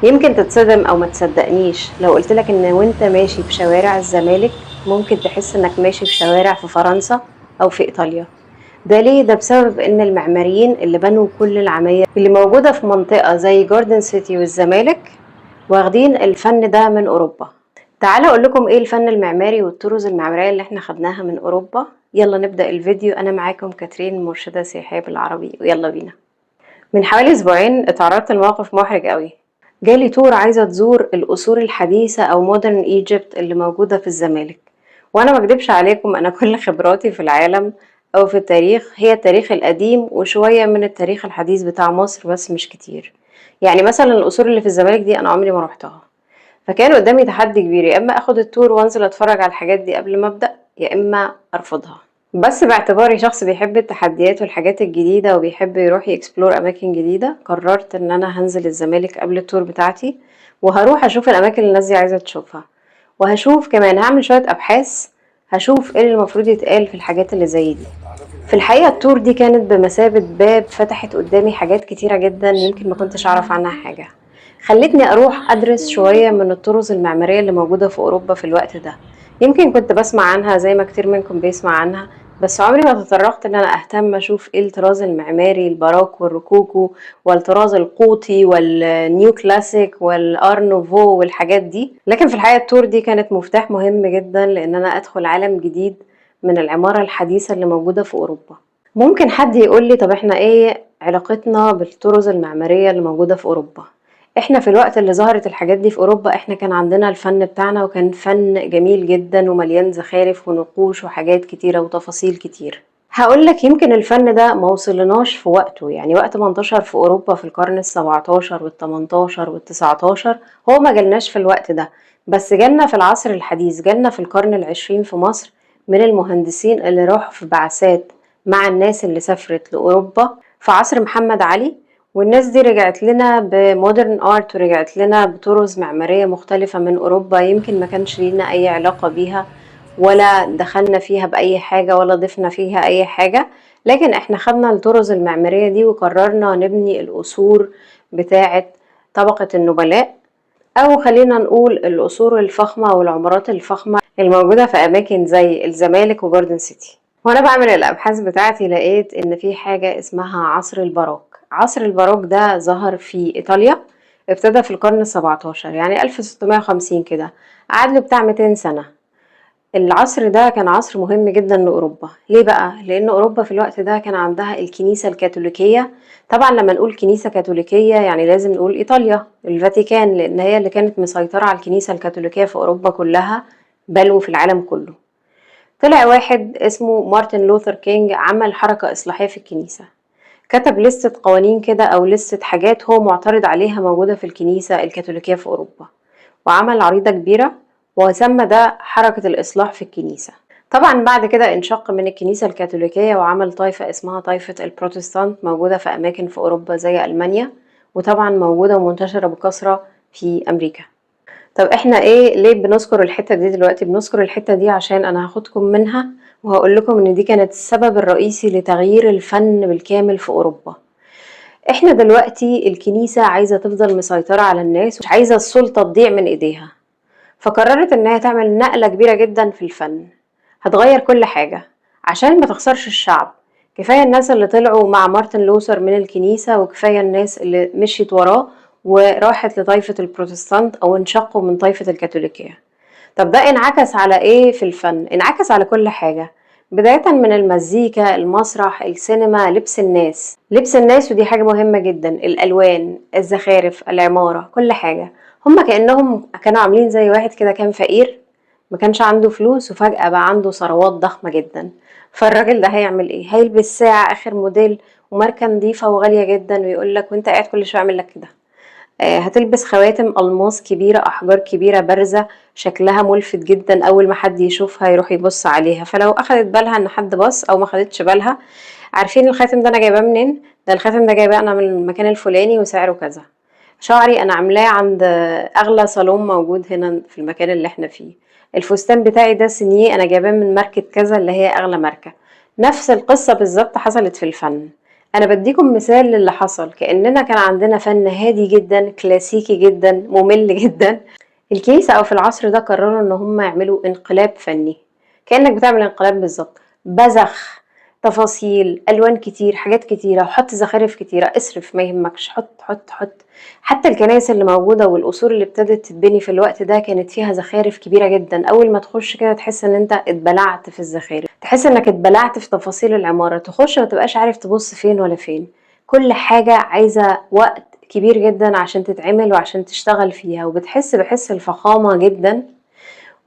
يمكن تتصدم او ما تصدقنيش لو قلتلك ان وانت ماشي في شوارع الزمالك ممكن تحس انك ماشي في شوارع في فرنسا او في ايطاليا. ده ليه؟ ده بسبب ان المعماريين اللي بنوا كل العماير اللي موجودة في منطقة زي جاردن سيتي والزمالك واخدين الفن ده من اوروبا. تعالوا اقول لكم ايه الفن المعماري والطرز المعمارية اللي احنا خدناها من اوروبا. يلا نبدأ الفيديو. انا معاكم كاترين، مرشدة سياحية بالعربي، ويلا بينا. من حوالي اسبوعين اتعرضت لموقف محرج قوي. جالي تور عايزة تزور القصور الحديثة او مودرن ايجيبت اللي موجودة في الزمالك. وانا ما اكدبش عليكم، انا كل خبراتي في العالم او في التاريخ هي التاريخ القديم وشوية من التاريخ الحديث بتاع مصر، بس مش كتير. يعني مثلا القصور اللي في الزمالك دي انا عمري ما روحتها. فكان قدامي تحدي كبير، يا اما اخد التور وانزل اتفرج على الحاجات دي قبل ما ابدا، يا اما ارفضها. بس باعتباري شخص بيحب التحديات والحاجات الجديدة وبيحب يروح يكسبلور أماكن جديدة، قررت إن أنا هنزل الزمالك قبل التور بتاعتي، وهروح أشوف الأماكن اللي الناس دي عايزة تشوفها، وهشوف كمان هعمل شوية أبحاث، هشوف إيه اللي المفروض يتقال في الحاجات اللي زي دي. في الحقيقة التور دي كانت بمثابة باب فتحت قدامي حاجات كتيرة جدا يمكن ما كنتش أعرف عنها حاجة، خلتني أروح أدرس شوية من الطرز المعمارية اللي موجودة في أوروبا في الوقت ده. يمكن كنت بسمع عنها زي ما كتير منكم بيسمع عنها، بس عمري ما تطرقت ان انا اهتم اشوف ايه الطراز المعماري الباروك والروكوكو والطراز القوطي والنيو كلاسيك والار نوفو والحاجات دي. لكن في الحقيقة التور دي كانت مفتاح مهم جدا لان انا ادخل عالم جديد من العمارة الحديثة اللي موجودة في اوروبا. ممكن حد يقول لي طب احنا ايه علاقتنا بالطرز المعمارية اللي موجودة في اوروبا؟ احنا في الوقت اللي ظهرت الحاجات دي في اوروبا احنا كان عندنا الفن بتاعنا، وكان فن جميل جدا ومليان زخارف ونقوش وحاجات كتيرة وتفاصيل كتير. هقولك يمكن الفن ده ما وصلناش في وقته، يعني وقت ما انتشر في اوروبا في القرن السبعتاشر والتمنتاشر والتسعتاشر هو ما جالناش في الوقت ده، بس جالنا في العصر الحديث، جالنا في القرن العشرين في مصر من المهندسين اللي راحوا في بعثات مع الناس اللي سافرت لأوروبا في عصر محمد علي. والناس دي رجعت لنا بمودرن ارت ورجعت لنا بطرز معمارية مختلفة من أوروبا يمكن ما كانش لينا أي علاقة بيها، ولا دخلنا فيها بأي حاجة ولا ضفنا فيها أي حاجة. لكن احنا خدنا الطرز المعمارية دي وقررنا نبني القصور بتاعة طبقة النبلاء، أو خلينا نقول القصور الفخمة والعمارات الفخمة الموجودة في أماكن زي الزمالك وجاردن سيتي. وأنا بعمل الأبحاث بتاعتي لقيت إن في حاجة اسمها عصر الباروك. عصر الباروك ده ظهر في إيطاليا، ابتدى في القرن السبعتاشر يعني 1650 كده، قعد له بتاع 200 سنة. العصر ده كان عصر مهم جدا لأوروبا. ليه بقى؟ لأن أوروبا في الوقت ده كان عندها الكنيسة الكاثوليكية. طبعا لما نقول كنيسة كاثوليكية يعني لازم نقول إيطاليا، الفاتيكان، لأن هي اللي كانت مسيطرة على الكنيسة الكاثوليكية في أوروبا كلها، بل وفي العالم كله. طلع واحد اسمه مارتن لوثر كينج عمل حركة إصلاحية في الكنيسة، كتب لستة قوانين كده أو لستة حاجات هو معترض عليها موجودة في الكنيسة الكاثوليكية في أوروبا، وعمل عريضة كبيرة وسمى ده حركة الإصلاح في الكنيسة. طبعا بعد كده انشق من الكنيسة الكاثوليكية وعمل طائفة اسمها طائفة البروتستانت موجودة في أماكن في أوروبا زي ألمانيا، وطبعا موجودة ومنتشرة بكثرة في أمريكا. طب احنا ايه ليه بنذكر الحتة دي دلوقتي؟ بنذكر الحتة دي عشان انا هاخدكم منها وهقول لكم ان دي كانت السبب الرئيسي لتغيير الفن بالكامل في اوروبا. احنا دلوقتي الكنيسة عايزة تفضل مسيطرة على الناس ومش عايزة السلطة تضيع من ايديها، فقررت انها تعمل نقلة كبيرة جدا في الفن، هتغير كل حاجة عشان ما تخسرش الشعب. كفاية الناس اللي طلعوا مع مارتن لوثر من الكنيسة، وكفاية الناس اللي مشيت وراه وراحت لطائفة البروتستانت او انشقوا من طائفة الكاثوليكية. طب ده انعكس على ايه في الفن؟ انعكس على كل حاجة، بداية من المزيكا، المسرح، السينما، لبس الناس. لبس الناس ودي حاجة مهمة جدا، الألوان، الزخارف، العمارة، كل حاجة. هما كأنهم كانوا عاملين زي واحد كده كان فقير ما كانش عنده فلوس وفجأة بقى عنده ثروات ضخمة جدا. فالراجل ده هيعمل ايه؟ هيلبس ساعة آخر موديل وماركة نظيفة وغالية جدا ويقولك وانت قاعد كل شوية اعمل لك كده. هتلبس خواتم ألماس كبيرة، أحجار كبيرة بارزة شكلها ملفت جدا، أول ما حد يشوفها يروح يبص عليها، فلو أخدت بالها إن حد بص أو ما خدتش بالها، عارفين الخاتم ده أنا جايباه منين؟ ده الخاتم ده جايباه أنا من المكان الفلاني وسعره كذا. شعري أنا عاملاه عند أغلى صالون موجود هنا في المكان اللي احنا فيه. الفستان بتاعي ده سينيه أنا جايباه من ماركة كذا اللي هي أغلى ماركة. نفس القصة بالظبط حصلت في الفن. انا بديكم مثال للي حصل، كأننا كان عندنا فن هادي جدا كلاسيكي جدا ممل جدا. الكنيسة او في العصر ده قرروا ان هم يعملوا انقلاب فني، كأنك بتعمل انقلاب بالظبط. بذخ، تفاصيل، الوان كتير، حاجات كتيرة، وحط زخارف كتيرة، اصرف ما يهمكش، حط حط حط. حتى الكنائس اللي موجودة والقصور اللي ابتدت تتبني في الوقت ده كانت فيها زخارف كبيرة جدا. اول ما تخش كده تحس ان انت اتبلعت في الزخارف، تحس انك اتبلعت في تفاصيل العمارة، تخش ما تبقاش عارف تبص فين ولا فين. كل حاجة عايزة وقت كبير جدا عشان تتعمل وعشان تشتغل فيها، وبتحس بحس الفخامة جدا.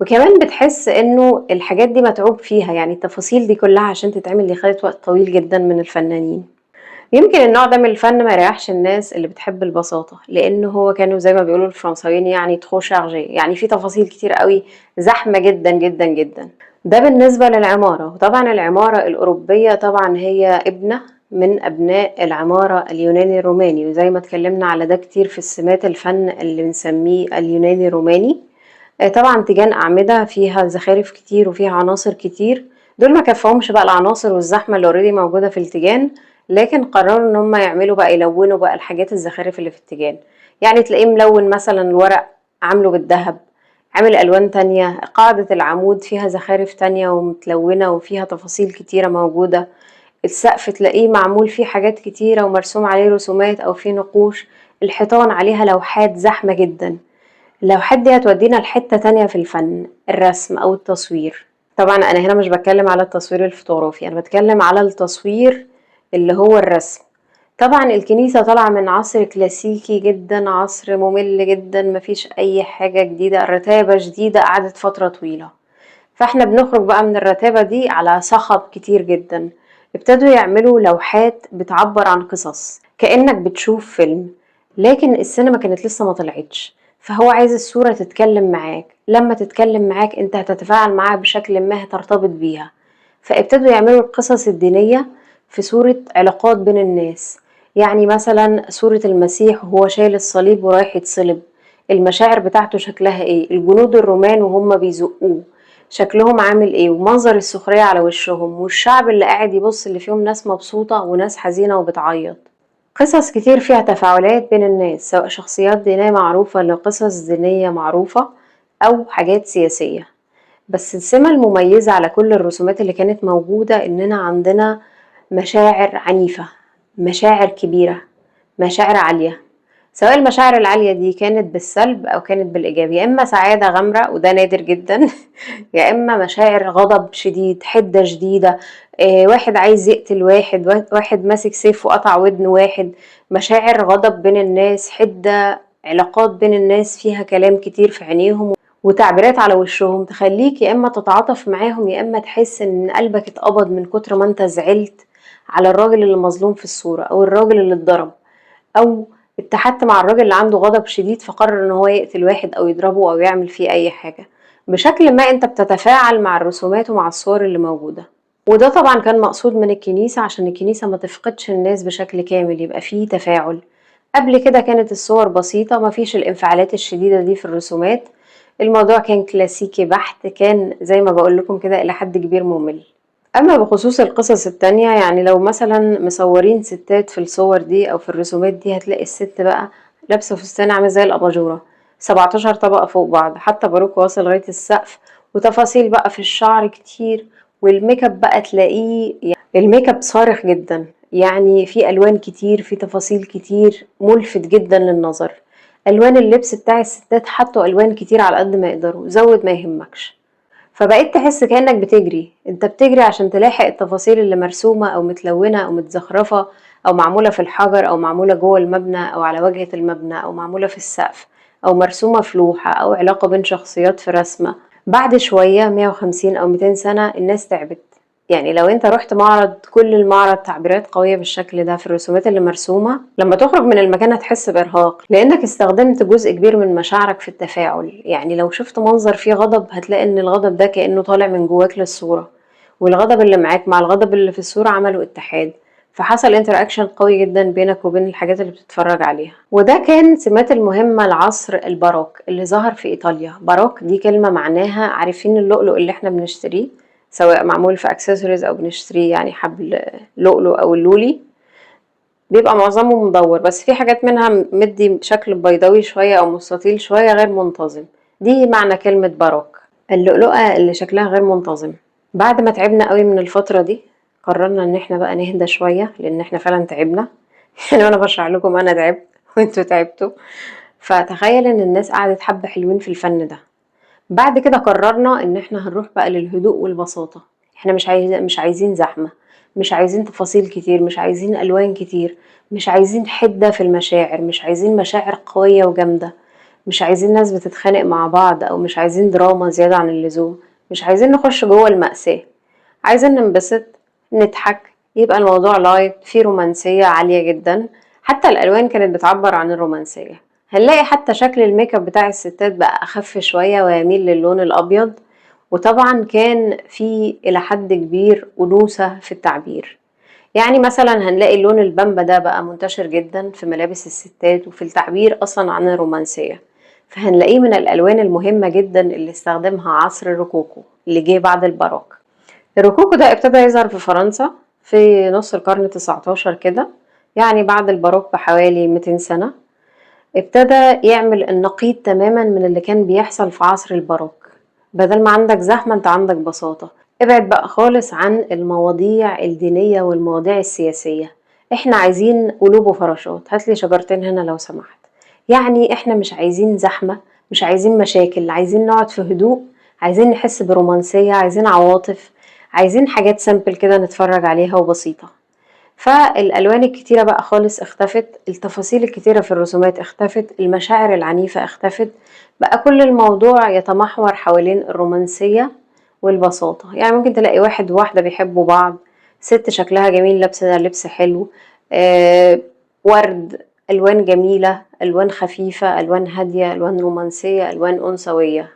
وكمان بتحس انه الحاجات دي متعوب فيها، يعني التفاصيل دي كلها عشان تتعمل دي خدت وقت طويل جدا من الفنانين. يمكن النوع ده من الفن ما يريحش الناس اللي بتحب البساطة، لأنه هو كانوا زي ما بيقولوا الفرنساويين يعني تخو شارجي، يعني في تفاصيل كتير قوي، زحمة جدا جدا جدا. ده بالنسبة للعمارة. وطبعا العمارة الأوروبية طبعا هي ابنة من أبناء العمارة اليوناني الروماني، وزي ما اتكلمنا على ده كتير في السمات الفن اللي بنسميه اليوناني الروماني. طبعا تيجان أعمدة فيها زخارف كتير وفيها عناصر كتير. دول ما كفهمش بقى العناصر والزحمة اللي اوريدي موجودة في التيجان، لكن قرروا ان هم يعملوا بقى يلونوا بقى الحاجات الزخارف اللي في التيجان. يعني تلاقيه ملون مثلا الورق عامله بالذهب، عامل الوان تانية، قاعدة العمود فيها زخارف تانية ومتلونة وفيها تفاصيل كتيرة موجودة. السقف تلاقيه معمول فيه حاجات كتيرة ومرسوم عليه رسومات او فيه نقوش. الحيطان عليها لوحات زحمة جدا. اللوحات دي هتودينا لحتة تانية في الفن، الرسم او التصوير. طبعا انا هنا مش بتكلم على التصوير الفوتوغرافي، انا بتكلم على التصوير اللي هو الرسم. طبعا الكنيسة طالعة من عصر كلاسيكي جدا، عصر ممل جدا، مفيش اي حاجة جديدة، الرتابة جديدة قعدت فترة طويلة. فاحنا بنخرج بقى من الرتابة دي على صخب كتير جدا. ابتدوا يعملوا لوحات بتعبر عن قصص كأنك بتشوف فيلم، لكن السينما كانت لسه ما طلعتش. فهو عايز الصورة تتكلم معاك، لما تتكلم معاك انت هتتفاعل معاها بشكل ما ترتبط بيها. فابتدوا يعملوا القصص الدينية في صورة علاقات بين الناس. يعني مثلا صورة المسيح وهو شايل الصليب ورايح يتصلب، المشاعر بتاعته شكلها ايه، الجنود الرومان وهم بيزقوه شكلهم عامل ايه، ومنظر السخرية على وشهم، والشعب اللي قاعد يبص اللي فيهم ناس مبسوطة وناس حزينة وبتعيط. قصص كتير فيها تفاعلات بين الناس، سواء شخصيات دينية معروفة لقصص دينية معروفة أو حاجات سياسية. بس السمة المميزة على كل الرسومات اللي كانت موجودة إننا عندنا مشاعر عنيفة، مشاعر كبيرة، مشاعر عالية. سواء المشاعر العالية دي كانت بالسلب أو كانت بالإيجاب، يا إما سعادة غامرة وده نادر جدا يا إما مشاعر غضب شديد، حدة شديدة، واحد عايز يقتل واحد، واحد ماسك سيف وقطع ودن واحد. مشاعر غضب بين الناس، حدة، علاقات بين الناس فيها كلام كتير في عينيهم وتعبيرات على وشهم تخليك يا إما تتعاطف معاهم يا إما تحس إن قلبك اتقبض من كتر ما أنت زعلت على الراجل اللي مظلوم في الصورة أو الراجل اللي اتضرب، أو اتحدت مع الراجل اللي عنده غضب شديد فقرر ان هو يقتل واحد او يضربه او يعمل فيه اي حاجة. بشكل ما انت بتتفاعل مع الرسومات ومع الصور اللي موجودة. وده طبعا كان مقصود من الكنيسة عشان الكنيسة ما تفقدش الناس بشكل كامل، يبقى فيه تفاعل. قبل كده كانت الصور بسيطة، ما فيش الانفعالات الشديدة دي في الرسومات. الموضوع كان كلاسيكي بحت، كان زي ما بقول لكم كده إلى حد كبير ممل. أما بخصوص القصص التانية، يعني لو مثلا مصورين ستات في الصور دي أو في الرسومات دي هتلاقي الست بقى لابسة فستان عامل زي الأباجورة، 17 طبقة فوق بعض، حتى باروك واصل لغاية السقف، وتفاصيل بقى في الشعر كتير. والميك اب بقى تلاقيه يعني الميك اب صارخ جدا، يعني في ألوان كتير، في تفاصيل كتير، ملفت جدا للنظر. ألوان اللبس بتاع الستات حطوا ألوان كتير على قد ما يقدروا، زود ما يهمكش. فبقيت تحس كأنك بتجري، انت بتجري عشان تلاحق التفاصيل اللي مرسومة او متلونة او متزخرفة او معمولة في الحجر او معمولة جوه المبنى او على واجهة المبنى او معمولة في السقف او مرسومة في لوحة او علاقة بين شخصيات في رسمة. بعد شوية 150 او 200 سنة الناس تعبت. يعني لو انت رحت معرض، كل المعرض تعبيرات قوية بالشكل ده في الرسومات اللي مرسومة، لما تخرج من المكان هتحس بإرهاق لأنك استخدمت جزء كبير من مشاعرك في التفاعل. يعني لو شفت منظر فيه غضب هتلاقي ان الغضب ده كأنه طالع من جواك للصورة، والغضب اللي معاك مع الغضب اللي في الصورة عملوا اتحاد، فحصل انتراكشن قوي جدا بينك وبين الحاجات اللي بتتفرج عليها. وده كان سمات المهمة العصر الباروك اللي ظهر في إيطاليا. باروك دي كلمة معناها، عارفين اللؤلؤ اللي احنا بنشتريه سواء معمول في اكسسوارز او بنشتريه يعني حبل لؤلؤ او اللولي، بيبقى معظمه مدور، بس في حاجات منها مدي شكل بيضاوي شوية أو مستطيل شوية غير منتظم. دي معنى كلمة باروك، اللؤلؤة اللي شكلها غير منتظم. بعد ما تعبنا قوي من الفترة دي قررنا ان احنا بقى نهدى شوية، لان احنا فعلا تعبنا يعني وانا بشرح لكم انا تعبت وانتوا تعبتوا. فتخيل ان الناس قعدت حبة حلوين في الفن ده. بعد كده قررنا ان احنا هنروح بقى للهدوء والبساطة. احنا مش عايزين زحمة، مش عايزين تفاصيل كتير، مش عايزين الوان كتير، مش عايزين حدة في المشاعر، مش عايزين مشاعر قوية وجامدة، مش عايزين ناس بتتخانق مع بعض، او مش عايزين دراما زيادة عن اللزوم، مش عايزين نخش جوه المأساة. عايزين ننبسط، نضحك، يبقى الموضوع لايت، فيه رومانسية عالية جدا. حتى الألوان كانت بتعبر عن الرومانسية. هنلاقي حتى شكل الميك اب بتاع الستات بقى أخف شوية ويميل للون الأبيض. وطبعا كان في إلى حد كبير أنوثة في التعبير. يعني مثلا هنلاقي اللون البامبا ده بقى منتشر جدا في ملابس الستات وفي التعبير أصلا عن الرومانسية. فهنلاقيه من الألوان المهمة جدا اللي استخدمها عصر الروكوكو اللي جه بعد الباروك. الروكوكو ده ابتدى يظهر في فرنسا في نص القرن 19 كده، يعني بعد الباروك بحوالي 200 سنة. ابتدى يعمل النقيض تماما من اللي كان بيحصل في عصر الباروك. بدل ما عندك زحمة انت عندك بساطة. ابعد بقى خالص عن المواضيع الدينية والمواضيع السياسية. احنا عايزين قلوب وفراشات، هاتلي شجرتين هنا لو سمحت. يعني احنا مش عايزين زحمة، مش عايزين مشاكل، عايزين نقعد في هدوء، عايزين نحس برومانسية، عايزين عواطف، عايزين حاجات سامبل كده نتفرج عليها وبسيطة. فالألوان الكتيرة بقى خالص اختفت، التفاصيل الكتيرة في الرسومات اختفت، المشاعر العنيفة اختفت. بقى كل الموضوع يتمحور حوالين الرومانسية والبساطة. يعني ممكن تلاقي واحد وواحدة بيحبوا بعض، ست شكلها جميل لابسة لبس حلو، آه، ورد، ألوان جميلة، ألوان خفيفة، ألوان هادية، ألوان رومانسية، ألوان أنثوية،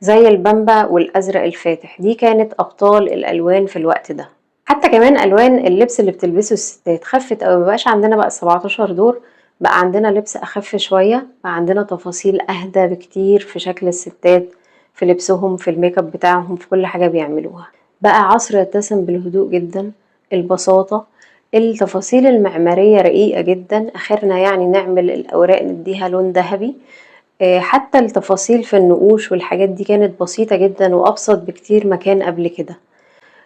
زي البامبا والأزرق الفاتح. دي كانت أبطال الألوان في الوقت ده. حتى كمان ألوان اللبس اللي بتلبسه الستات خفت أوي، مبقاش عندنا بقى ال17 دور، بقى عندنا لبس أخف شوية، بقى عندنا تفاصيل أهدى بكتير في شكل الستات، في لبسهم، في الميك اب بتاعهم، في كل حاجة بيعملوها. بقى عصر يتسم بالهدوء جدا، البساطة، التفاصيل المعمارية رقيقة جدا، آخرنا يعني نعمل الأوراق نديها لون ذهبي. حتى التفاصيل في النقوش والحاجات دي كانت بسيطة جدا وأبسط بكتير ما كان قبل كده.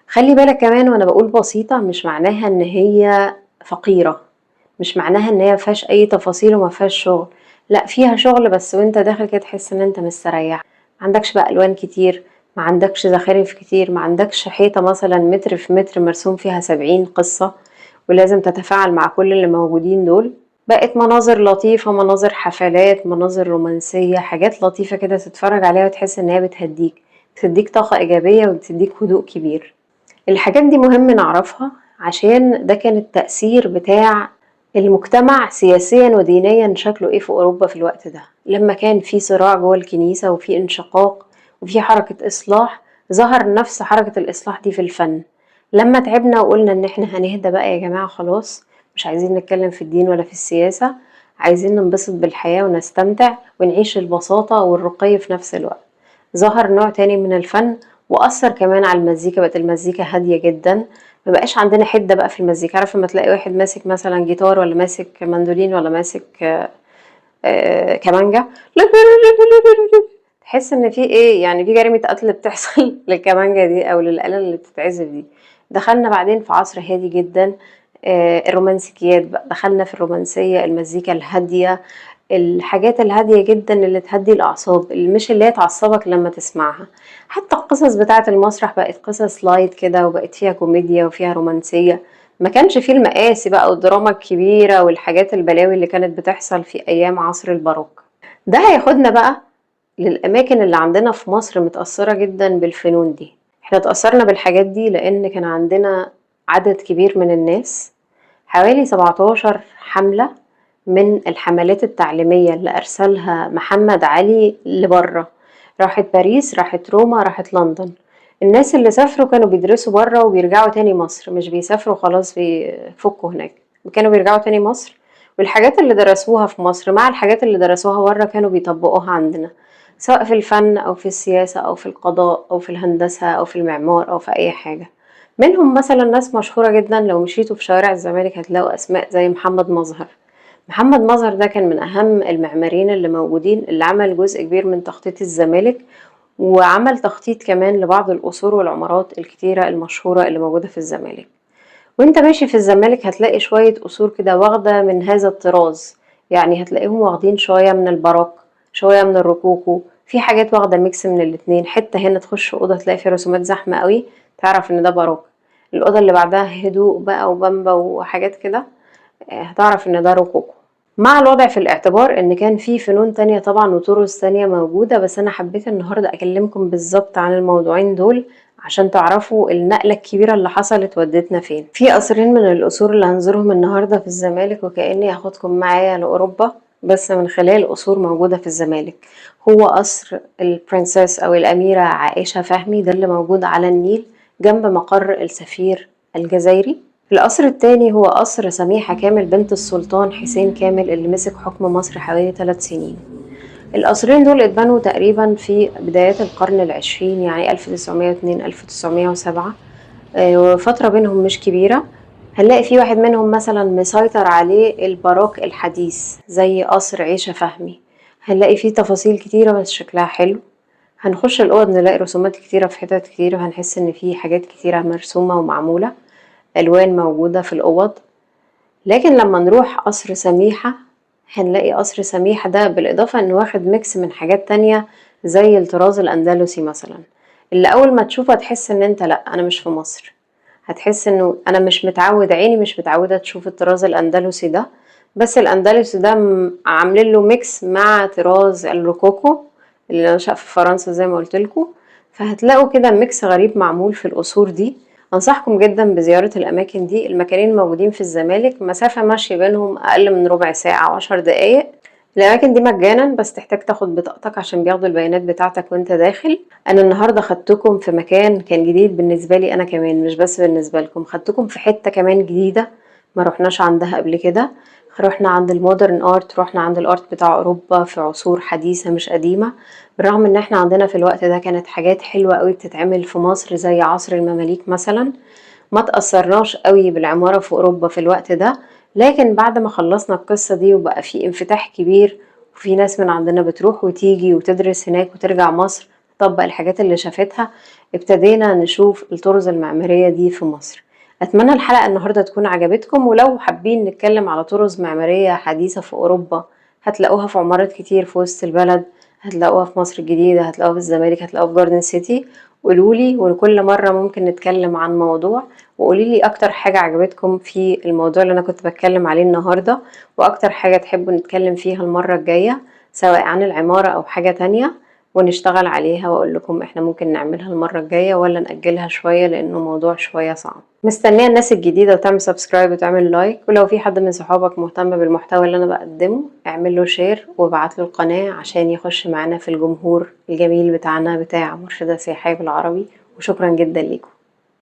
خلي بالك كمان وانا بقول بسيطة مش معناها ان هي فقيرة، مش معناها ان هي مفيهاش اي تفاصيل وما فيهاش شغل. لا، فيها شغل، بس وانت داخل كده تحس ان انت مستريح. ما عندكش بقى الوان كتير، ما عندكش زخارف كتير، ما عندكش حيطة مثلا متر في متر مرسوم فيها 70 قصة ولازم تتفاعل مع كل اللي موجودين دول. بقت مناظر لطيفة، مناظر حفلات، مناظر رومانسية، حاجات لطيفة كده تتفرج عليها وتحس ان هي بتديك طاقة ايجابية وبتديك هدوء كبير. الحاجات دي مهم نعرفها عشان ده كان التأثير بتاع المجتمع سياسيا ودينيا شكله ايه في اوروبا في الوقت ده، لما كان في صراع جوه الكنيسة وفي انشقاق وفي حركة اصلاح. ظهر نفس حركة الاصلاح دي في الفن. لما تعبنا وقلنا ان احنا هنهدى بقى يا جماعة خلاص، مش عايزين نتكلم في الدين ولا في السياسة، عايزين ننبسط بالحياة ونستمتع ونعيش البساطة والرقي في نفس الوقت. ظهر نوع تاني من الفن وأثر كمان على المزيكا، بقت المزيكا هادية جدا. ما بقاش عندنا حدة بقى في المزيكا. عارف لما تلاقي واحد ماسك مثلا جيتار ولا ماسك مندولين ولا ماسك كمانجا، تحس ان في ايه، يعني في جريمة قتل بتحصل للكمانجا دي او للآلة اللي بتتعزف دي. دخلنا بعدين في عصر هادي جدا. الرومانسيكيات بقى، دخلنا في الرومانسية، المزيكا الهادية، الحاجات الهادية جدا اللي تهدي الأعصاب، اللي مش اللي هي تعصبك لما تسمعها. حتى القصص بتاعة المسرح بقت قصص لايت كده، وبقت فيها كوميديا وفيها رومانسية. ما كانش فيه المآسي بقى والدراما الكبيرة والحاجات البلاوي اللي كانت بتحصل في أيام عصر الباروك. ده هياخدنا بقى للأماكن اللي عندنا في مصر متأثرة جدا بالفنون دي. احنا اتأثرنا بالحاجات دي لأن كان عندنا عدد كبير من الناس، حوالي 17 حملة من الحملات التعليمية اللي أرسلها محمد علي لبره. راحت باريس، راحت روما، راحت لندن. الناس اللي سافروا كانوا بيدرسوا بره وبيرجعوا تاني مصر، مش بيسافروا خلاص بيفكوا هناك، كانوا بيرجعوا تاني مصر. والحاجات اللي درسوها في مصر مع الحاجات اللي درسوها بره كانوا بيطبقوها عندنا، سواء في الفن أو في السياسة أو في القضاء أو في الهندسة أو في المعمار أو في أي حاجة. منهم مثلا ناس مشهورة جدا، لو مشيتوا في شوارع الزمالك هتلاقوا أسماء زي محمد مظهر. محمد مظهر ده كان من أهم المعماريين اللي موجودين، اللي عمل جزء كبير من تخطيط الزمالك، وعمل تخطيط كمان لبعض القصور والعمارات الكتيرة المشهورة اللي موجودة في الزمالك. وانت ماشي في الزمالك هتلاقي شوية قصور كده واخدة من هذا الطراز، يعني هتلاقيهم واخدين شوية من الباروك، شوية من الروكوكو، في حاجات واخدة ميكس من الاتنين. حتة هنا تخش أوضة تلاقي فيها رسومات زحمة قوي، تعرف ان ده باروك. الأوضة اللي بعدها هدوء بقى وبامبا وحاجات كده، هتعرف ان ده روكوكو. مع الوضع في الاعتبار ان كان في فنون تانية طبعا وطرز تانية موجودة، بس انا حبيت النهاردة اكلمكم بالظبط عن الموضوعين دول عشان تعرفوا النقلة الكبيرة اللي حصلت ودتنا فين. في قصرين من القصور اللي هنزورهم النهاردة في الزمالك، وكأني هاخدكم معايا لأوروبا بس من خلال قصور موجودة في الزمالك. هو قصر البرنسيس أو الأميرة عائشة فهمي، ده اللي موجود على النيل جنب مقر السفير الجزائري. القصر التاني هو قصر سميحة كامل بنت السلطان حسين كامل، اللي مسك حكم مصر حوالي 3 سنين. القصرين دول اتبنوا تقريبا في بدايات القرن العشرين، يعني 1902 1907. وفترة بينهم مش كبيرة. هنلاقي في واحد منهم مثلا مسيطر عليه الباروك الحديث زي قصر عيشة فهمي، هنلاقي فيه تفاصيل كتيرة بس شكلها حلو. هنخش الأوض نلاقي رسومات كتيرة في حتت كتيرة، وهنحس إن في حاجات كتيرة مرسومة ومعمولة، ألوان موجودة في الأوض. لكن لما نروح قصر سميحة هنلاقي قصر سميحة ده بالإضافة إنه واخد ميكس من حاجات تانية زي الطراز الأندلسي مثلا، اللي أول ما تشوفه هتحس إن أنت لأ أنا مش في مصر. هتحس إنه أنا مش متعود، عيني مش متعودة تشوف الطراز الأندلسي ده. بس الأندلسي ده عاملين له ميكس مع طراز الروكوكو اللي نشأ في فرنسا زي ما قلت لكم. فهتلاقوا كده ميكس غريب معمول في القصور دي. أنصحكم جدا بزيارة الأماكن دي. المكانين موجودين في الزمالك، مسافة مشي بينهم أقل من ربع ساعة أو 10 دقايق. الأماكن دي مجانا، بس تحتاج تاخد بطاقتك عشان بياخدوا البيانات بتاعتك وانت داخل. أنا النهاردة خدتكم في مكان كان جديد بالنسبة لي أنا كمان، مش بس بالنسبة لكم، خدتكم في حتة كمان جديدة ما رحناش عندها قبل كده. رحنا عند المودرن ارت، رحنا عند الارت بتاع اوروبا في عصور حديثة مش قديمة. بالرغم ان احنا عندنا في الوقت ده كانت حاجات حلوة قوي بتتعمل في مصر زي عصر المماليك مثلا، ما تأثرناش قوي بالعمارة في اوروبا في الوقت ده. لكن بعد ما خلصنا القصة دي وبقى في انفتاح كبير، وفي ناس من عندنا بتروح وتيجي وتدرس هناك وترجع مصر تطبق الحاجات اللي شافتها، ابتدينا نشوف الطرز المعمارية دي في مصر. أتمنى الحلقة النهاردة تكون عجبتكم، ولو حابين نتكلم على طرز معمارية حديثة في أوروبا هتلاقوها في عمارات كتير في وسط البلد، هتلاقوها في مصر الجديدة، هتلاقوها في الزمالك، هتلاقوها في جاردن سيتي. قولولي، وكل مرة ممكن نتكلم عن موضوع، وقوليلي أكتر حاجة عجبتكم في الموضوع اللي أنا كنت بتكلم عليه النهاردة، وأكتر حاجة تحبوا نتكلم فيها المرة الجاية، سواء عن العمارة أو حاجة تانية، ونشتغل عليها وأقول لكم إحنا ممكن نعملها المرة الجاية ولا نأجلها شوية لأنه موضوع شوية صعب. مستنية الناس الجديدة تعمل سبسكرايب وتعمل لايك، ولو في حد من صحابك مهتم بالمحتوى اللي أنا بقدمه اعمل له شير وابعت له القناة عشان يخش معنا في الجمهور الجميل بتاعنا بتاع مرشدة سياحية بالعربي. وشكرا جدا ليكم.